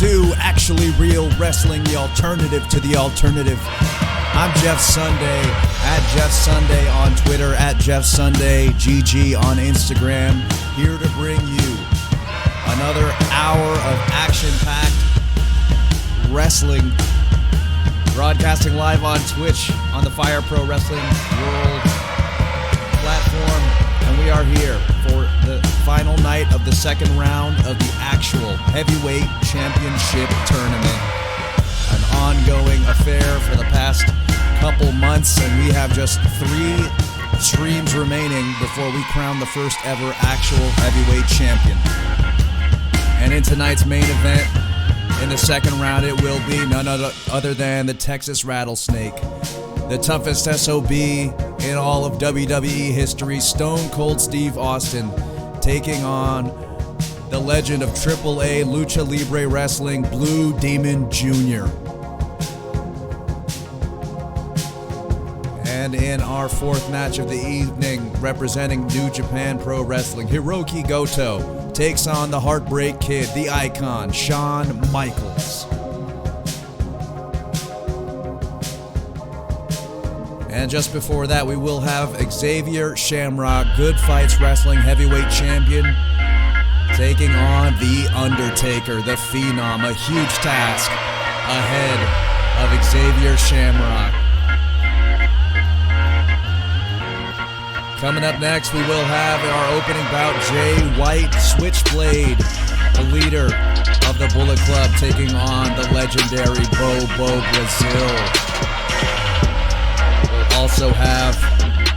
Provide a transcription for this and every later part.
to Actually Real Wrestling, the alternative to the alternative. I'm Jeff Sunday, at Jeff Sunday on Twitter, at Jeff Sunday GG on Instagram, here to bring you another hour of action-packed wrestling, broadcasting live on Twitch on the Fire Pro Wrestling World platform, and we are here for the final night of the second round of the actual heavyweight championship tournament. An ongoing affair for the past couple months, and we have just 3 streams remaining before we crown the first ever actual heavyweight champion. And in tonight's main event, in the second round, it will be none other than the Texas Rattlesnake, the toughest SOB in all of WWE history, Stone Cold Steve Austin, taking on the legend of AAA Lucha Libre Wrestling, Blue Demon Jr. And in our fourth match of the evening, representing New Japan Pro Wrestling, Hirooki Goto takes on the Heartbreak Kid, the icon, Shawn Michaels. And just before that, we will have Xavier Shamrock, Good Fights Wrestling Heavyweight Champion, taking on the Undertaker, the Phenom. A huge task ahead of Xavier Shamrock. Coming up next, we will have in our opening bout Jay White, Switchblade, the leader of the Bullet Club, taking on the legendary Bobo Brazil. Also have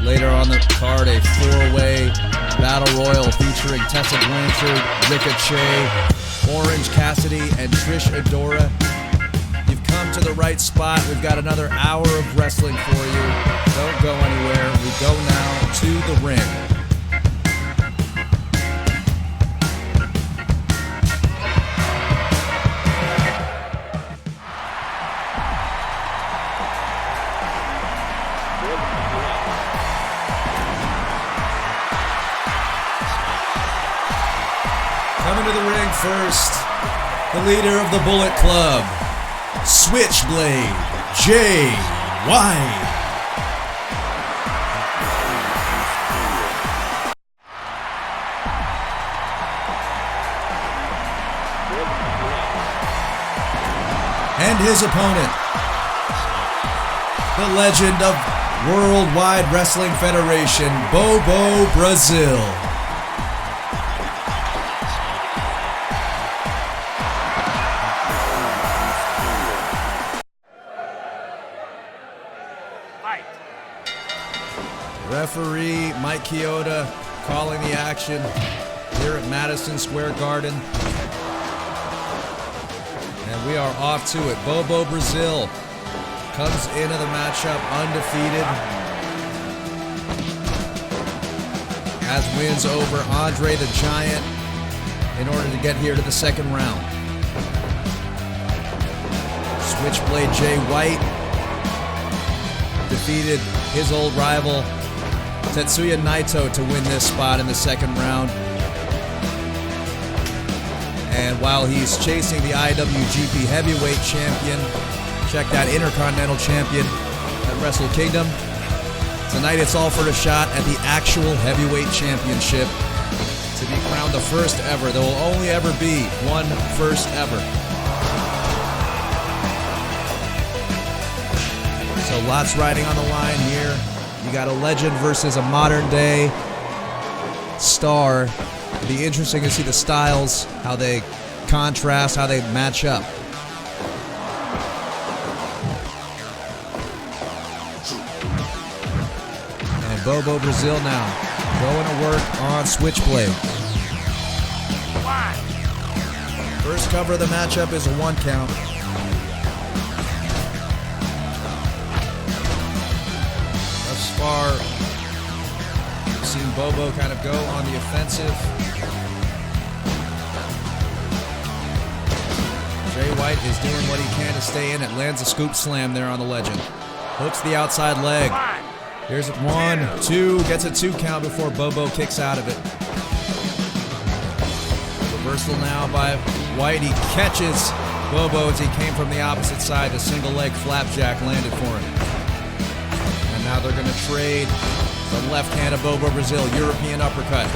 later on the card a 4-way battle royal featuring Tessa, Blanchard, Ricochet, Orange Cassidy, and Trish Adora. You've come to the right spot. We've got another hour of wrestling for you. Don't go anywhere. We go now to the ring. Coming to the ring first, the leader of the Bullet Club, Switchblade, Jay White. And his opponent, the legend of Worldwide Wrestling Federation, Bobo Brazil. Referee Mike Chioda calling the action here at Madison Square Garden. And we are off to it. Bobo Brazil comes into the matchup undefeated, has wins over Andre the Giant in order to get here to the second round. Switchblade Jay White defeated his old rival Tetsuya Naito to win this spot in the second round. And while he's chasing the IWGP Heavyweight Champion, check that Intercontinental Champion at Wrestle Kingdom, tonight it's all for a shot at the actual Heavyweight Championship to be crowned the first ever. There will only ever be one first ever. So lots riding on the line here. You got a legend versus a modern day star. It'll be interesting to see the styles, how they contrast, how they match up. And Bobo Brazil now going to work on Switchblade. First cover of the matchup is a 1 count. Far, we've seen Bobo kind of go on the offensive. Jay White is doing what he can to stay in it. Lands a scoop slam there on the legend. Hooks the outside leg. Here's 1, 2, gets a 2 count before Bobo kicks out of it. Reversal now by White. He catches Bobo, as he came from the opposite side, a single leg flapjack landed for him. And now they're going to trade the left hand of Bobo Brazil, European uppercut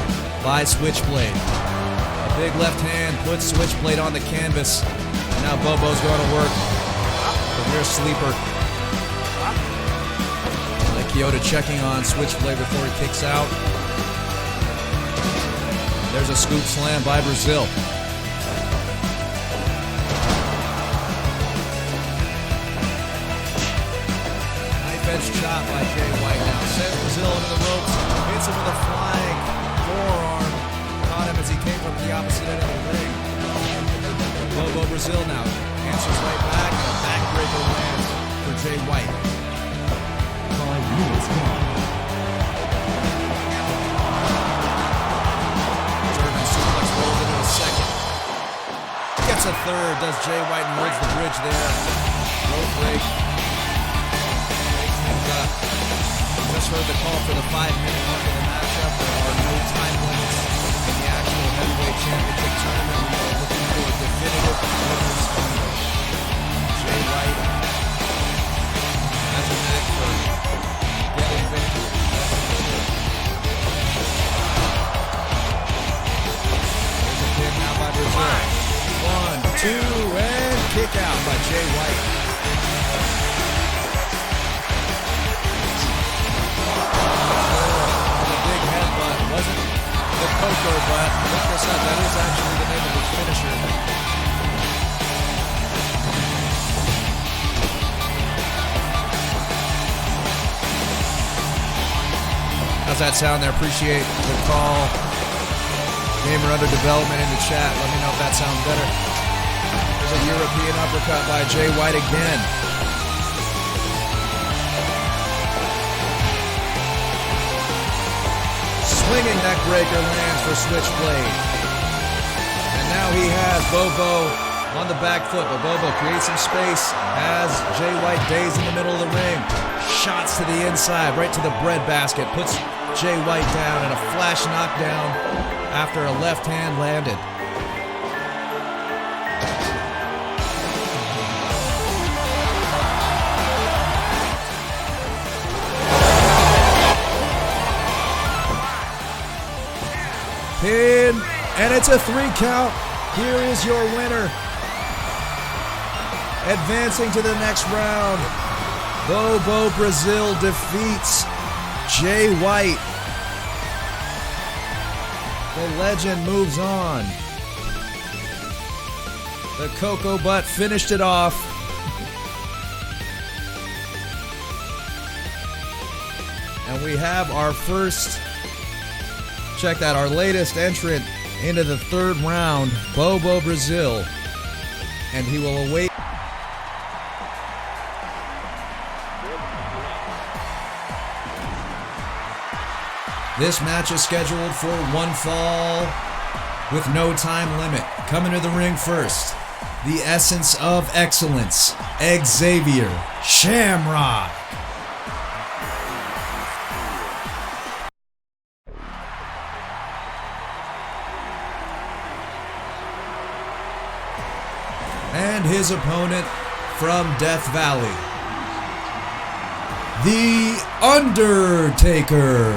by Switchblade. A big left hand puts Switchblade on the canvas. And now Bobo's going to work the rear sleeper. Like Kyoto checking on Switchblade before he kicks out. There's a scoop slam by Brazil. Edge chop by Jay White now. Sends Brazil into the ropes. Hits him with a flying forearm. Caught him as he came from the opposite end of the ring. Bobo Brazil now answers right back, and a backbreaker lands for Jay White. 5 minutes gone. German suplex rolls into a second. Gets a third. Does Jay White and holds the bridge there. Rope break. Just heard the call for the 5-minute mark of the matchup. There are no time limits in the actual heavyweight championship tournament. We are looking for a definitive winner's final. Jay White has a knack for getting victory. There's a pin now by Brazil. 1, 2, and kick out by Jay White. Wasn't the Coco, but look this up. That is actually the name of his finisher. How's that sound there? Appreciate the call. Gamer under development in the chat. Let me know if that sounds better. There's a European uppercut by Jay White again. Swinging neckbreaker lands for Switchblade. And now he has Bobo on the back foot. But Bobo creates some space, has Jay White dazed in the middle of the ring. Shots to the inside, right to the breadbasket. Puts Jay White down and a flash knockdown after a left hand landed. Pin, and it's a 3 count. Here is your winner. Advancing to the next round, Bobo Brazil defeats Jay White. The legend moves on. The Cocoa Butt finished it off. And we have our first... Check that, our latest entrant into the 3rd round, Bobo Brazil. And he will await. This match is scheduled for 1 fall with no time limit. Coming to the ring first, the essence of excellence, Xavier, Shamrock. And his opponent from Death Valley, the Undertaker.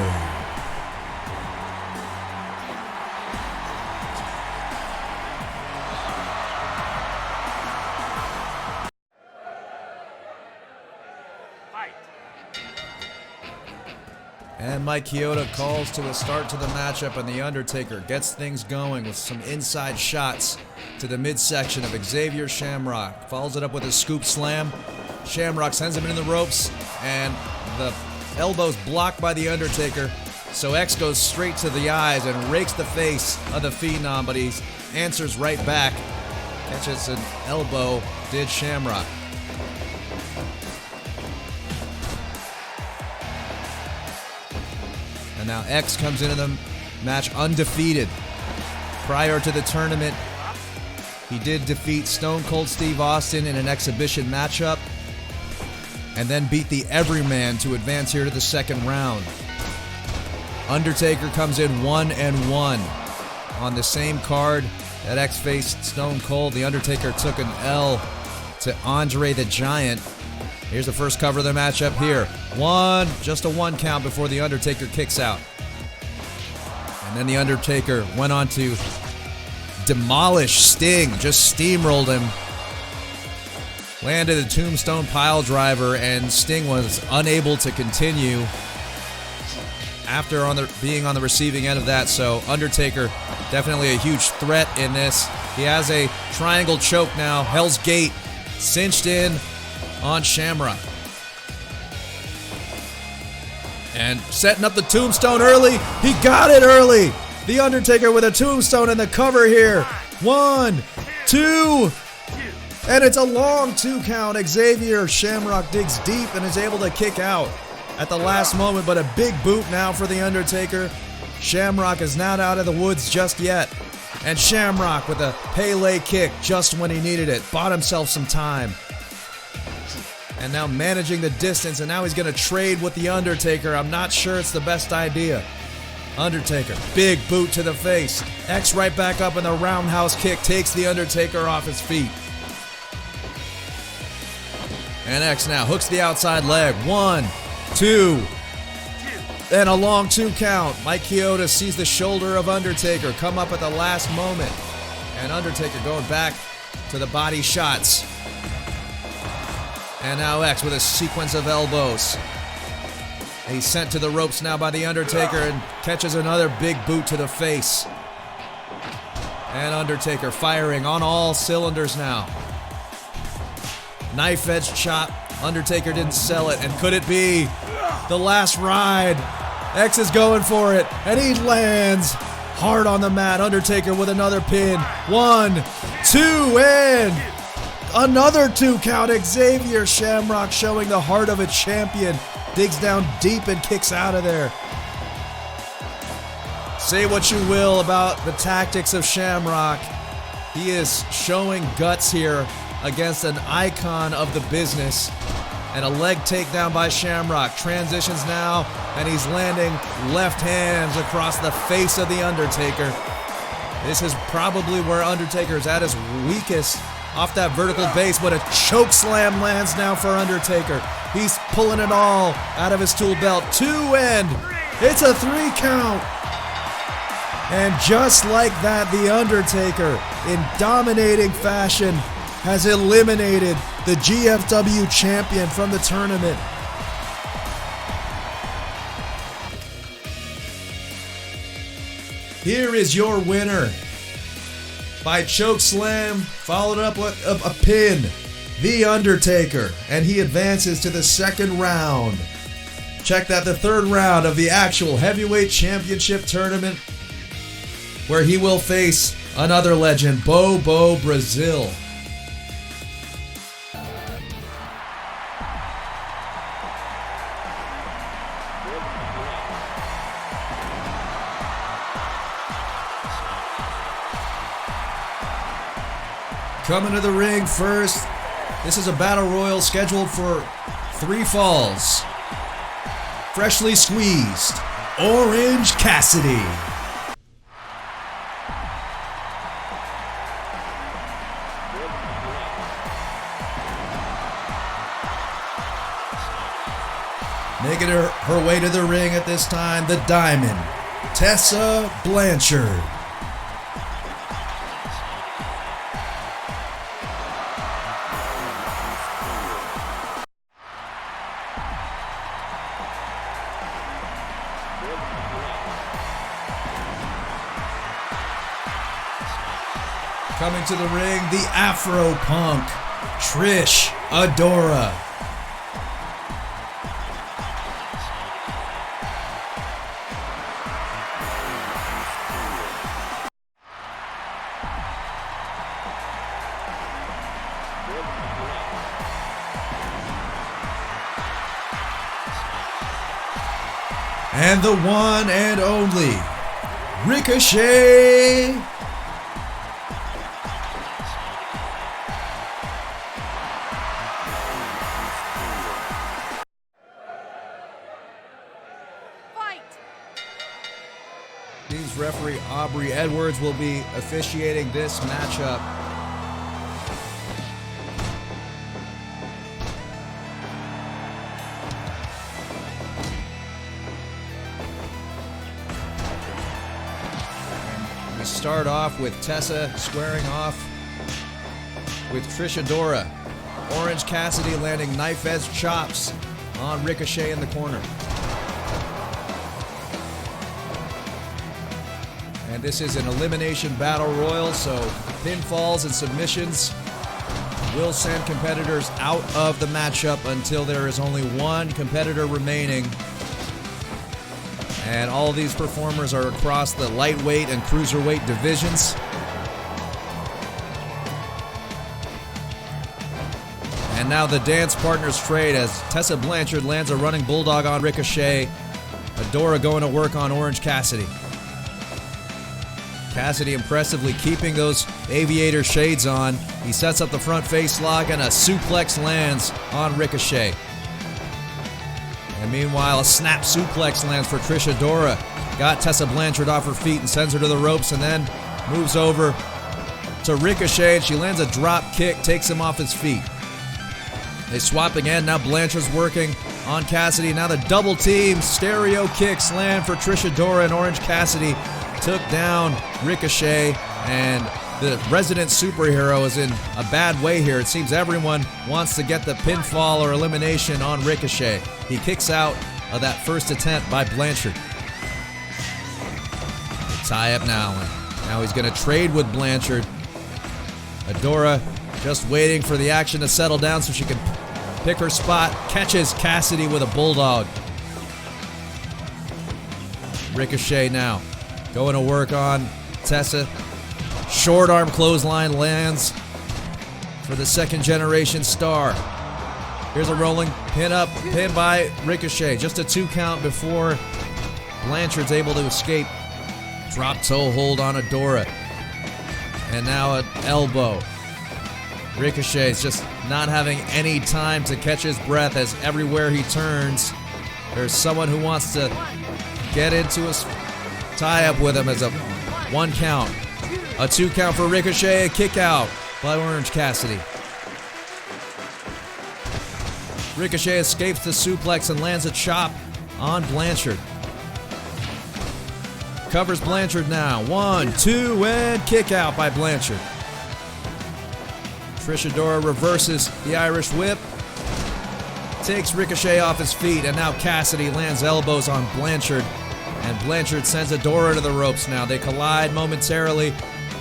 And Mike Chioda calls to a start to the matchup, and the Undertaker gets things going with some inside shots to the midsection of Xavier Shamrock. Follows it up with a scoop slam. Shamrock sends him into the ropes, and the elbow's blocked by the Undertaker. So X goes straight to the eyes and rakes the face of the Phenom, but he answers right back. Catches an elbow, did Shamrock. And now X comes into the match undefeated. Prior to the tournament, he did defeat Stone Cold Steve Austin in an exhibition matchup, and then beat the Everyman to advance here to the 2nd round. Undertaker comes in 1-1 on the same card that X faced Stone Cold. The Undertaker took an L to Andre the Giant. Here's the first cover of the matchup here. Just a 1 count before the Undertaker kicks out. And then the Undertaker went on to demolish Sting, just steamrolled him. Landed a tombstone pile driver, and Sting was unable to continue after being on the receiving end of that. So Undertaker definitely a huge threat in this. He has a triangle choke now. Hell's Gate cinched in on Shamrock. And setting up the tombstone early. He got it early. The Undertaker with a tombstone in the cover here. 1, 2, and it's a long 2 count. Xavier Shamrock digs deep and is able to kick out at the last moment, but a big boot now for the Undertaker. Shamrock is not out of the woods just yet. And Shamrock with a Pele kick just when he needed it. Bought himself some time. And now managing the distance, and now he's going to trade with the Undertaker. I'm not sure it's the best idea. Undertaker, big boot to the face. X right back up, and the roundhouse kick takes the Undertaker off his feet. And X now hooks the outside leg. 1, 2, and a long 2 count. Mike Chioda sees the shoulder of Undertaker come up at the last moment. And Undertaker going back to the body shots. And now X with a sequence of elbows. He's sent to the ropes now by the Undertaker and catches another big boot to the face. And Undertaker firing on all cylinders now. Knife edge chop. Undertaker didn't sell it. And could it be the last ride? X is going for it. And he lands hard on the mat. Undertaker with another pin. 1, 2, and another 2 count. Xavier Shamrock showing the heart of a champion. Digs down deep and kicks out of there. Say what you will about the tactics of Shamrock. He is showing guts here against an icon of the business. And a leg takedown by Shamrock. Transitions now, and he's landing left hands across the face of the Undertaker. This is probably where Undertaker is at his weakest, off that vertical base, but a choke slam lands now for Undertaker. He's pulling it all out of his tool belt. 2, and it's a 3 count. And just like that, the Undertaker, in dominating fashion, has eliminated the GFW champion from the tournament. Here is your winner. By choke slam, followed up with a pin, The Undertaker, and he advances to the 2nd round. Check that, the 3rd round of the actual heavyweight championship tournament, where he will face another legend, Bobo Brazil. Coming to the ring first, this is a battle royal scheduled for 3 falls. Freshly squeezed, Orange Cassidy. Making her way to the ring at this time, the Diamond, Tessa Blanchard. Coming to the ring, the Afro Punk, Trish, Adora. And the one and only Ricochet. Team's referee Aubrey Edwards will be officiating this matchup. We start off with Tessa squaring off with Trisha Dora. Orange Cassidy landing knife edge chops on Ricochet in the corner. And this is an elimination battle royal, so pinfalls and submissions will send competitors out of the matchup until there is only one competitor remaining. And all of these performers are across the lightweight and cruiserweight divisions. And now the dance partners trade as Tessa Blanchard lands a running bulldog on Ricochet. Adora going to work on Orange Cassidy. Cassidy impressively keeping those aviator shades on. He sets up the front face lock and a suplex lands on Ricochet. And meanwhile, a snap suplex lands for Trisha Dora. Got Tessa Blanchard off her feet and sends her to the ropes and then moves over to Ricochet and she lands a drop kick, takes him off his feet. They swap again. Now Blanchard's working on Cassidy. Now the double team stereo kicks land for Trisha Dora, and Orange Cassidy took down Ricochet, and the resident superhero is in a bad way here. It seems everyone wants to get the pinfall or elimination on Ricochet. He kicks out of that first attempt by Blanchard. The tie up now. Now he's going to trade with Blanchard. Adora just waiting for the action to settle down so she can pick her spot. Catches Cassidy with a bulldog. Ricochet now going to work on Tessa. Short arm clothesline lands for the second generation star. Here's a rolling pin up, pin by Ricochet. Just a 2 count before Blanchard's able to escape. Drop toe hold on Adora. And now an elbow. Ricochet's just not having any time to catch his breath as everywhere he turns, there's someone who wants to get into a tie-up with him as a 1 count. A 2 count for Ricochet, a kick out by Orange Cassidy. Ricochet escapes the suplex and lands a chop on Blanchard. Covers Blanchard now. 1, 2, and kick out by Blanchard. Trisha Dora reverses the Irish whip. Takes Ricochet off his feet, and now Cassidy lands elbows on Blanchard. And Blanchard sends Adora to the ropes now. They collide momentarily.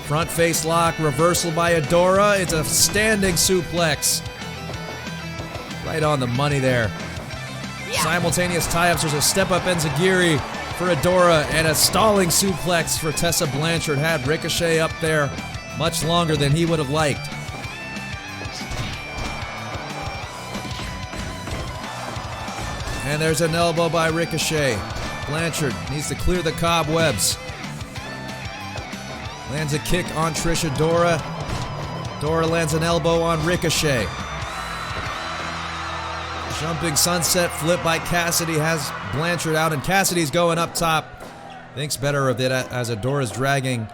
Front face lock, reversal by Adora. It's a standing suplex. Right on the money there. Yeah. Simultaneous tie-ups. There's a step-up enziguri for Adora and a stalling suplex for Tessa Blanchard. Had Ricochet up there much longer than he would have liked. And there's an elbow by Ricochet. Blanchard needs to clear the cobwebs. Lands a kick on Trisha Dora. Dora lands an elbow on Ricochet. Jumping sunset flip by Cassidy has Blanchard out, and Cassidy's going up top. Thinks better of it as Adora's dragging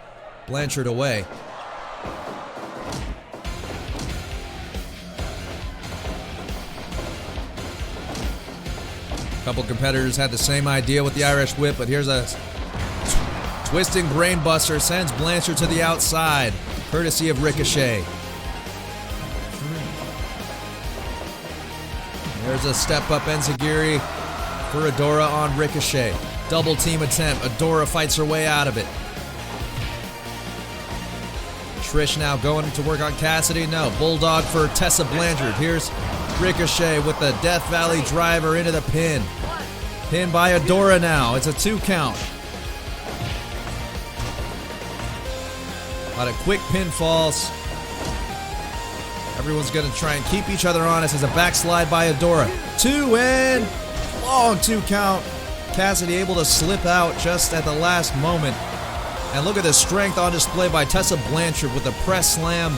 Blanchard away. A couple competitors had the same idea with the Irish whip, but here's a twisting brainbuster, sends Blanchard to the outside, courtesy of Ricochet. There's a step-up enziguri for Adora on Ricochet. Double team attempt. Adora fights her way out of it. Trish now going to work on Cassidy. No, bulldog for Tessa Blanchard. Here's Ricochet with the Death Valley driver into the pin. Pin by Adora now. It's a 2 count. A lot of quick pinfalls. Everyone's going to try and keep each other honest as a backslide by Adora. 2 and long 2 count. Cassidy able to slip out just at the last moment. And look at the strength on display by Tessa Blanchard with the press slam.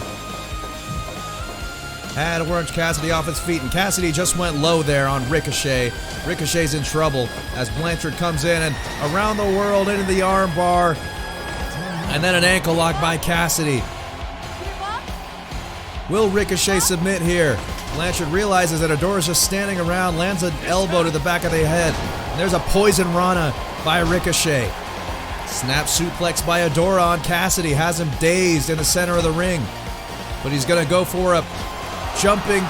had Orange Cassidy off his feet, and Cassidy just went low there on Ricochet. Ricochet's in trouble as Blanchard comes in and around the world into the arm bar, and then an ankle lock by Cassidy. Will Ricochet submit here? Blanchard realizes that Adora's just standing around, lands an elbow to the back of the head. And there's a poison Rana by Ricochet. Snap suplex by Adora on Cassidy, has him dazed in the center of the ring. But he's going to go for a jumping,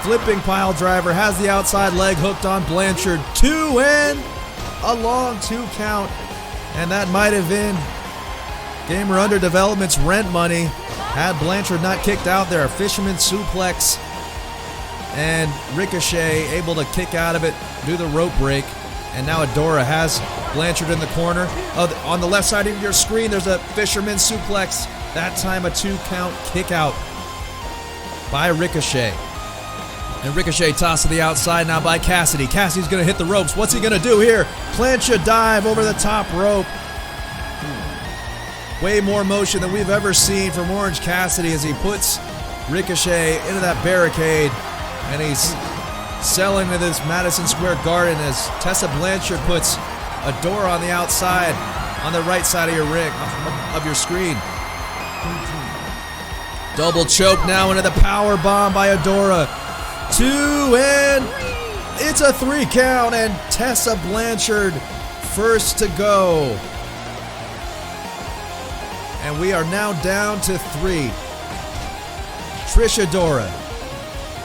flipping pile driver, has the outside leg hooked on Blanchard. 2 and a long 2 count. And that might have been Gamer Under Development's rent money had Blanchard not kicked out there. A fisherman suplex. And Ricochet able to kick out of it, do the rope break. And now Adora has Blanchard in the corner. On the left side of your screen, there's a fisherman suplex. That time a 2 count kick out by Ricochet. And Ricochet tossed to the outside now by Cassidy. Cassidy's going to hit the ropes. What's he going to do here? Plancha dive over the top rope. Way more motion than we've ever seen from Orange Cassidy as he puts Ricochet into that barricade. And he's selling to this Madison Square Garden as Tessa Blanchard puts Adora on the outside, on the right side of your ring, of your screen. Double choke now into the power bomb by Adora. 2 and it's a 3 count, and Tessa Blanchard first to go. And we are now down to 3. Trish Adora,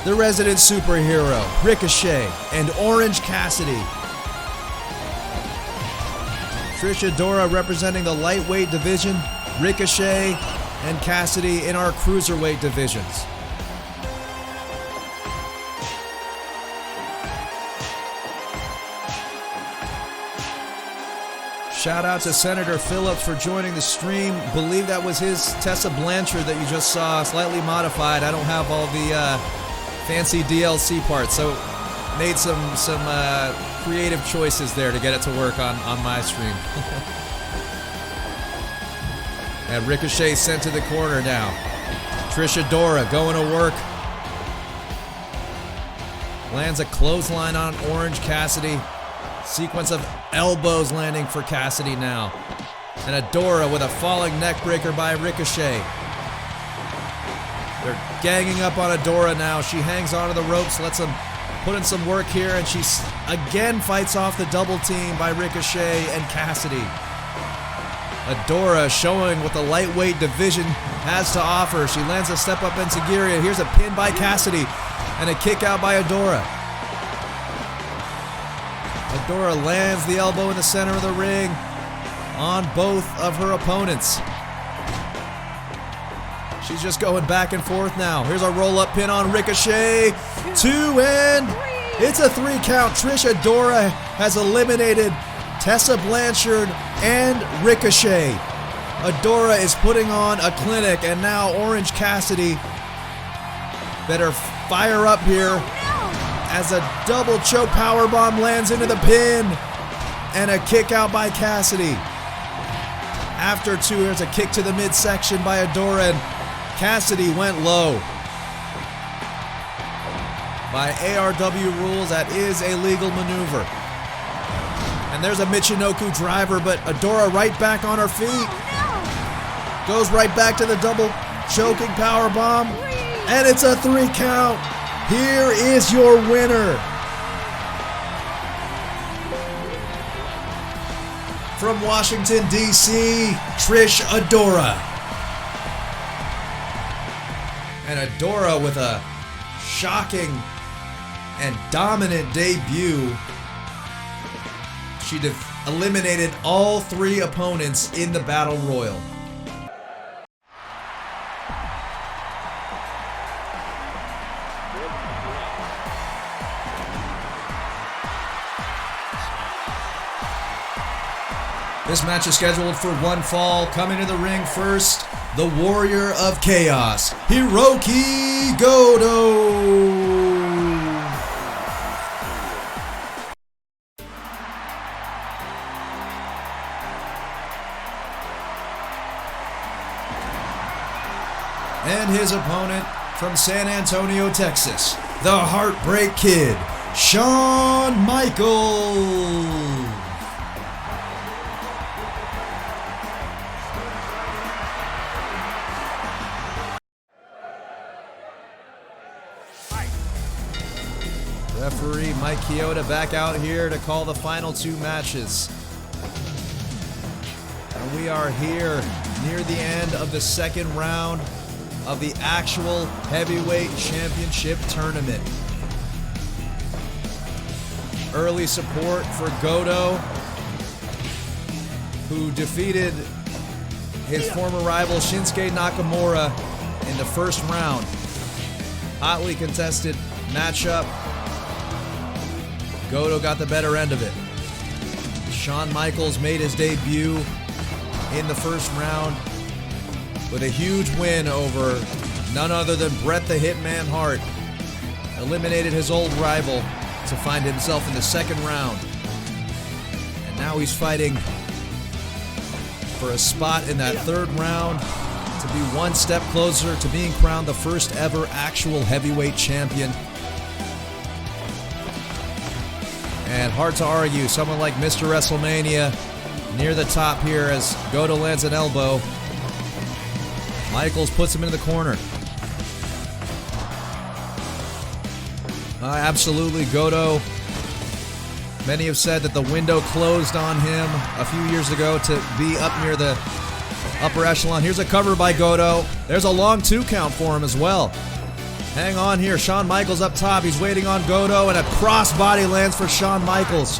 the resident superhero, Ricochet, and Orange Cassidy. Trish Adora representing the lightweight division, Ricochet and Cassidy in our cruiserweight divisions. Shout out to Senator Phillips for joining the stream. Believe that was his Tessa Blanchard that you just saw, slightly modified. I don't have all the fancy DLC parts, so made some creative choices there to get it to work on my stream. And Ricochet sent to the corner now. Trish Adora going to work. Lands a clothesline on Orange Cassidy. Sequence of elbows landing for Cassidy now. And Adora with a falling neckbreaker by Ricochet. They're ganging up on Adora now. She hangs onto the ropes, lets them put in some work here, and she again fights off the double team by Ricochet and Cassidy. Adora showing what the lightweight division has to offer. She lands a step up enziguri. Here's a pin by Cassidy and a kick out by Adora. Adora lands the elbow in the center of the ring on both of her opponents. She's just going back and forth now. Here's a roll-up pin on Ricochet. 2 and it's a 3 count. Trish Adora has eliminated Tessa Blanchard and Ricochet. Adora is putting on a clinic, and now Orange Cassidy better fire up here as a double choke powerbomb lands into the pin and a kick out by Cassidy. After 2, there's a kick to the midsection by Adora, and Cassidy went low. By ARW rules, that is a legal maneuver. And there's a Michinoku driver, but Adora right back on her feet. Goes right back to the double choking powerbomb, and it's a 3 count. Here is your winner. From Washington, D.C., Trish Adora. And Adora with a shocking and dominant debut. She eliminated all 3 opponents in the Battle Royal. This match is scheduled for 1 fall. Coming to the ring first, the Warrior of Chaos, Hirooki Goto. And his opponent, from San Antonio, Texas, the Heartbreak Kid, Shawn Michaels. Referee Mike Chioda back out here to call the final two matches. And we are here near the end of the second round of the actual heavyweight championship tournament. Early support for Goto, who defeated his former rival Shinsuke Nakamura in the first round. Hotly contested matchup. Goto got the better end of it. Shawn Michaels made his debut in the first round with a huge win over none other than Bret the Hitman Hart. Eliminated his old rival to find himself in the second round. And now he's fighting for a spot in that third round to be one step closer to being crowned the first ever actual heavyweight champion. And hard to argue, someone like Mr. WrestleMania near the top here as Goto lands an elbow. Michaels puts him into the corner. Absolutely, Goto. Many have said that the window closed on him a few years ago to be up near the upper echelon. Here's a cover by Goto. There's a long 2 count for him as well. Hang on here. Shawn Michaels up top. He's waiting on Goto, and a crossbody lands for Shawn Michaels.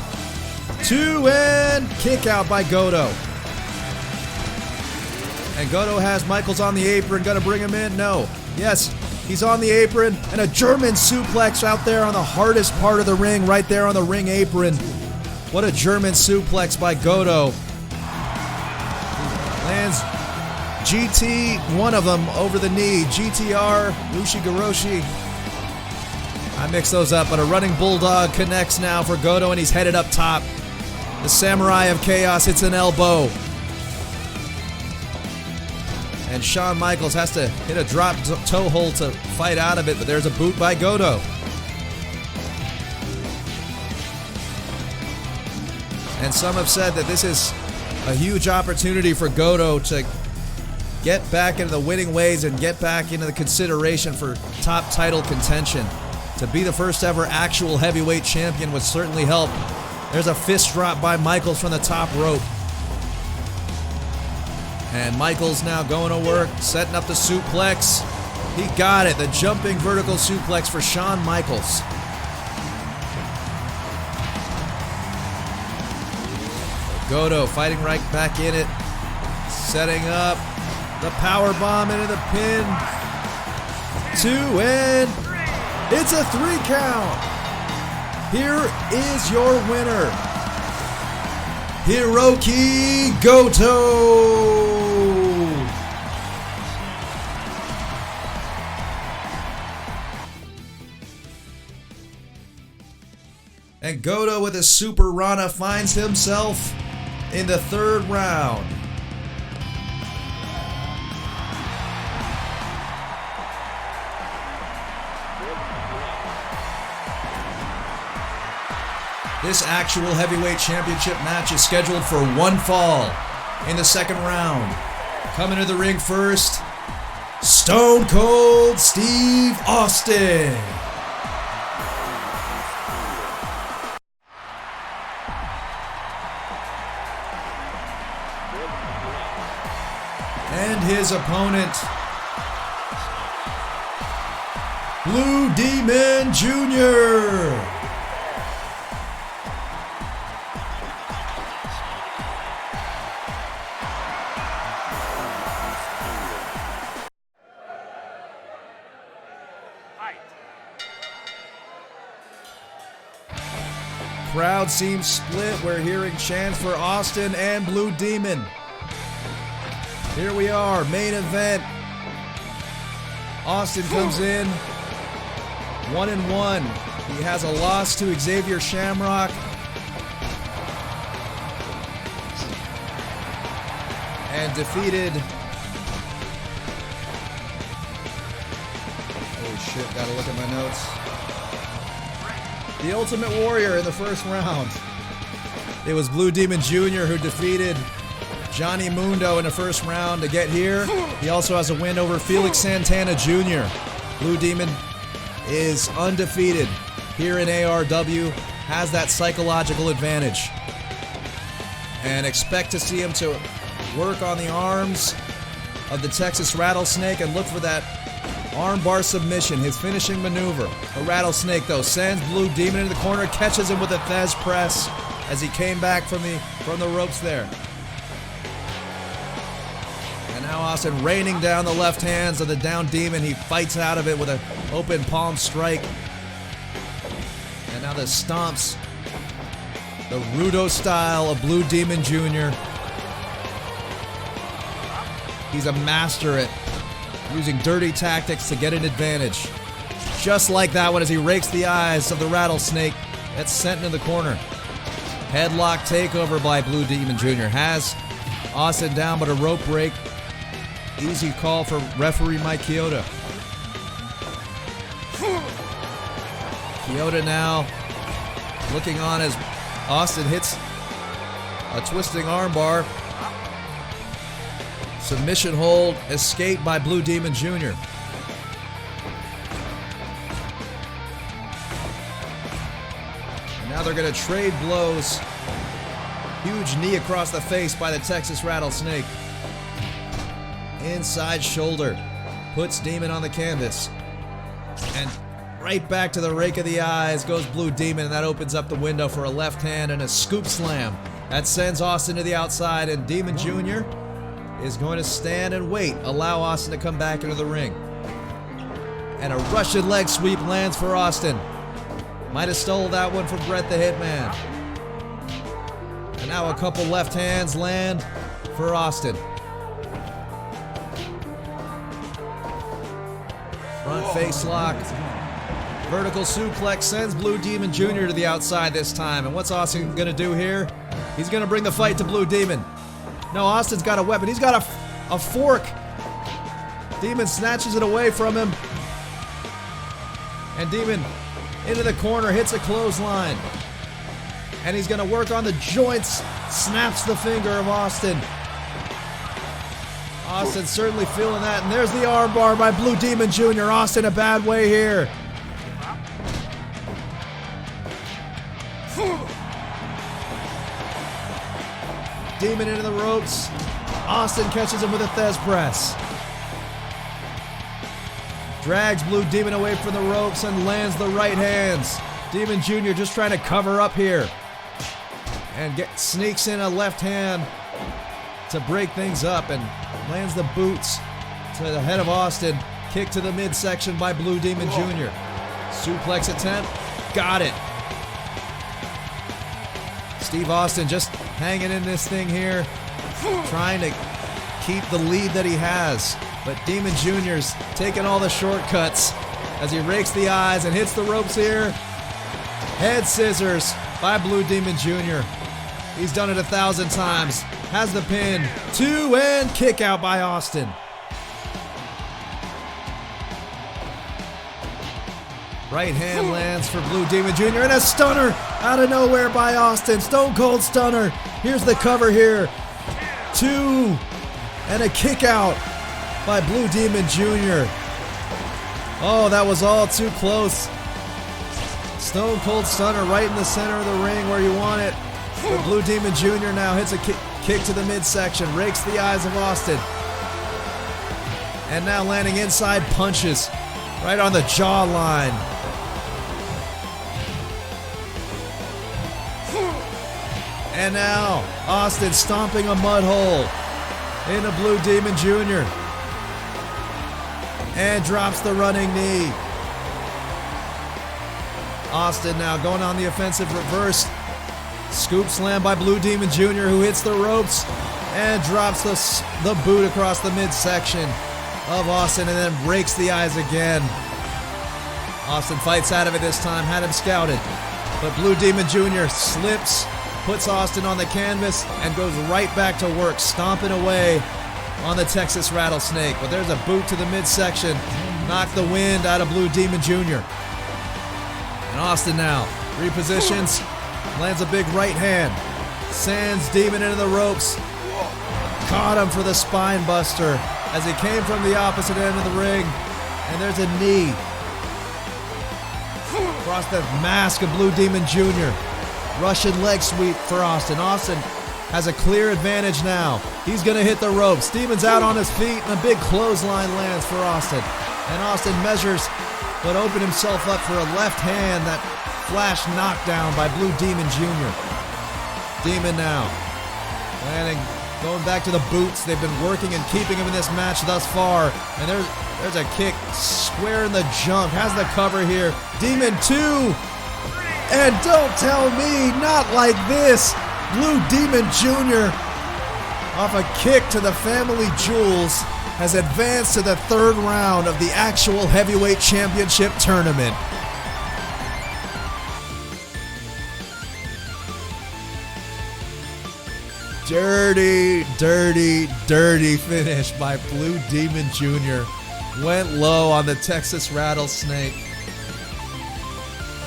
2 and kick out by Goto. And Goto has Michaels on the apron. Gonna bring him in? No. Yes, he's on the apron, and a German suplex out there on the hardest part of the ring, right there on the ring apron. What a German suplex by Goto. Lands GT, one of them, over the knee. GTR, Ushigoroshi. I mix those up, but a running bulldog connects now for Goto, and he's headed up top. The Samurai of Chaos hits an elbow. And Shawn Michaels has to hit a drop toe hold to fight out of it, but there's a boot by Goto. And some have said that this is a huge opportunity for Goto to get back into the winning ways and get back into the consideration for top title contention. To be the first ever actual heavyweight champion would certainly help. There's a fist drop by Michaels from the top rope. And Michaels now going to work, setting up the suplex. He got it, the jumping vertical suplex for Shawn Michaels. Goto fighting right back in it, setting up the power bomb into the pin. 2 and it's a 3 count. Here is your winner, Hiroki Goto. And Goto with a super Rana finds himself in the third round. This actual heavyweight championship match is scheduled for one fall in the second round. Coming to the ring first, Stone Cold Steve Austin. And his opponent, Blue Demon Jr. Crowd seems split. We're hearing chants for Austin and Blue Demon. Here we are, main event. Austin comes in 1-1. He has a loss to Xavier Shamrock. And defeated Holy shit, gotta look at my notes. The Ultimate Warrior in the first round. It was Blue Demon Jr. who defeated Johnny Mundo in the first round to get here. He also has a win over Felix Santana Jr. Blue Demon is undefeated here in ARW, has that psychological advantage. And expect to see him to work on the arms of the Texas Rattlesnake and look for that armbar submission, his finishing maneuver. The Rattlesnake, though, sends Blue Demon into the corner, catches him with a Thez press as he came back from the ropes there. And now Austin raining down the left hands of the down Demon. He fights out of it with an open palm strike. And now the stomps, the Rudo style of Blue Demon Jr. He's a master at using dirty tactics to get an advantage. Just like that one as he rakes the eyes of the Rattlesnake that's sent into the corner. Headlock takeover by Blue Demon Jr. Has Austin down, but a rope break. Easy call for referee Mike Chioda. Chioda now looking on as Austin hits a twisting armbar. Submission hold, escape by Blue Demon Jr. And now they're going to trade blows. Huge knee across the face by the Texas Rattlesnake. Inside shoulder. Puts Demon on the canvas. And right back to the rake of the eyes goes Blue Demon, and that opens up the window for a left hand and a scoop slam. That sends Austin to the outside, and Demon Jr. is going to stand and wait, allow Austin to come back into the ring. And a Russian leg sweep lands for Austin. Might have stole that one from Bret the Hitman. And now a couple left hands land for Austin. Front face lock. Vertical suplex sends Blue Demon Jr. to the outside this time. And what's Austin going to do here? He's going to bring the fight to Blue Demon. No, Austin's got a weapon. He's got a fork. Demon snatches it away from him. And Demon into the corner, hits a clothesline. And he's going to work on the joints. Snaps the finger of Austin. Austin certainly feeling that. And there's the armbar by Blue Demon Jr. Austin a bad way here. Demon into the ropes. Austin catches him with a Thez press. Drags Blue Demon away from the ropes and lands the right hands. Demon Jr. just trying to cover up here. And sneaks in a left hand to break things up and lands the boots to the head of Austin. Kick to the midsection by Blue Demon Jr. Suplex attempt. Got it. Steve Austin just hanging in this thing here, trying to keep the lead that he has. But Demon Jr.'s taking all the shortcuts as he rakes the eyes and hits the ropes here. Head scissors by Blue Demon Jr. He's done it 1,000 times. Has the pin. 2 and kick out by Austin. Right hand lands for Blue Demon Jr. and a stunner out of nowhere by Austin. Stone Cold Stunner. Here's the cover here. 2 and a kick out by Blue Demon Jr. Oh, that was all too close. Stone Cold Stunner right in the center of the ring where you want it. But Blue Demon Jr. now hits a kick to the midsection, rakes the eyes of Austin. And now landing inside punches right on the jawline. And now Austin stomping a mud hole into Blue Demon Jr. And drops the running knee. Austin now going on the offensive reverse. Scoop slam by Blue Demon Jr. who hits the ropes and drops the boot across the midsection of Austin and then rakes the eyes again. Austin fights out of it this time, had him scouted. But Blue Demon Jr. slips, puts Austin on the canvas, and goes right back to work, stomping away on the Texas Rattlesnake. But there's a boot to the midsection knocked the wind out of Blue Demon Jr. And Austin now repositions, lands a big right hand, sends Demon into the ropes, caught him for the spine buster as he came from the opposite end of the ring, and there's a knee across the mask of Blue Demon Jr. Russian leg sweep for Austin. Austin has a clear advantage now. He's going to hit the ropes. Demon's out on his feet, and a big clothesline lands for Austin. And Austin measures, but opened himself up for a left hand, that flash knockdown by Blue Demon Jr. Demon now landing, going back to the boots. They've been working and keeping him in this match thus far. And there's a kick square in the junk. Has the cover here. Demon 2. And don't tell me, not like this. Blue Demon Jr. off a kick to the family jewels has advanced to the third round of the actual heavyweight championship tournament. Dirty, dirty, dirty finish by Blue Demon Jr. Went low on the Texas Rattlesnake.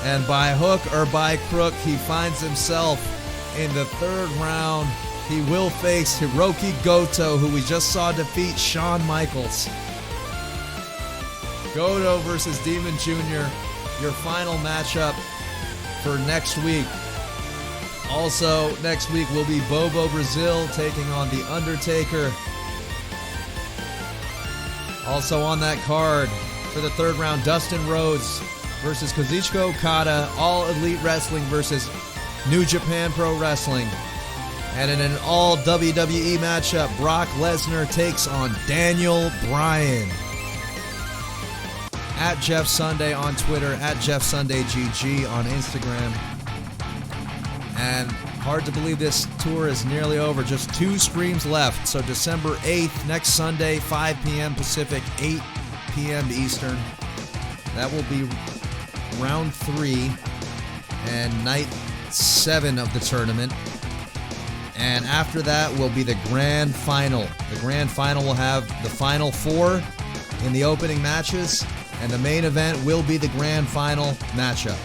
And by hook or by crook, he finds himself in the third round. He will face Hiroki Goto, who we just saw defeat Shawn Michaels. Goto versus Demon Jr., your final matchup for next week. Also, next week will be Bobo Brazil taking on the Undertaker. Also on that card for the third round, Dustin Rhodes versus Kazuchika Okada, All Elite Wrestling versus New Japan Pro Wrestling. And in an all WWE matchup, Brock Lesnar takes on Daniel Bryan. At Jeff Sunday on Twitter, at Jeff Sunday GG on Instagram. And hard to believe this tour is nearly over. Just 2 streams left. So December 8th, next Sunday, 5 p.m. Pacific, 8 p.m. Eastern. That will be round 3 and night 7 of the tournament. And after that will be the grand final. The grand final will have the final 4 in the opening matches, and the main event will be the grand final matchup.